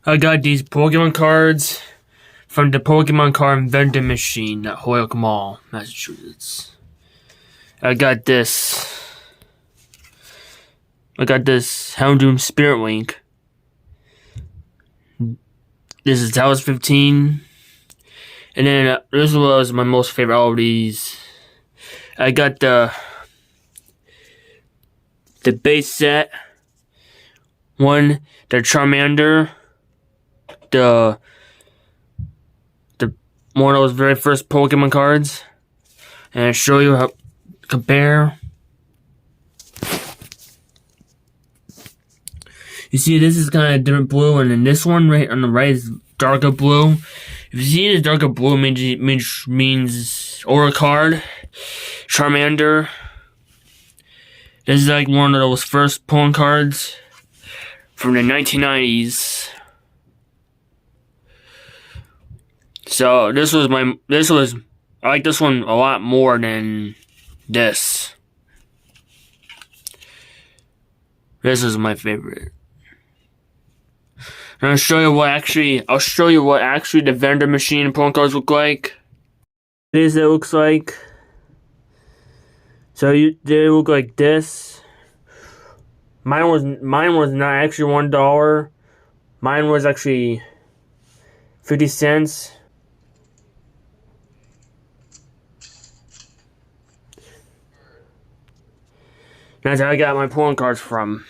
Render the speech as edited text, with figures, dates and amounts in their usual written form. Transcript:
I got these Pokemon cards from the Pokemon card vending machine at Holyoke Mall, Massachusetts. I got this Houndoom Spirit Link. This is Talos 15. And then this was my most favorite of these. I got the base set. One, the Charmander. The one of those very first Pokemon cards. And I'll show you how to compare. You see, this is kind of different blue, and then this one right on the right is darker blue. If you see this darker blue, means Aura card, Charmander. This is like one of those first Pokemon cards from the 1990s. So I like this one a lot more than this. This is my favorite. And I'll show you what actually the vendor machine Pokemon cards look like. This it looks like. So they look like this. Mine was not actually $1. Mine was actually 50 cents. That's how I got my Pokemon cards from.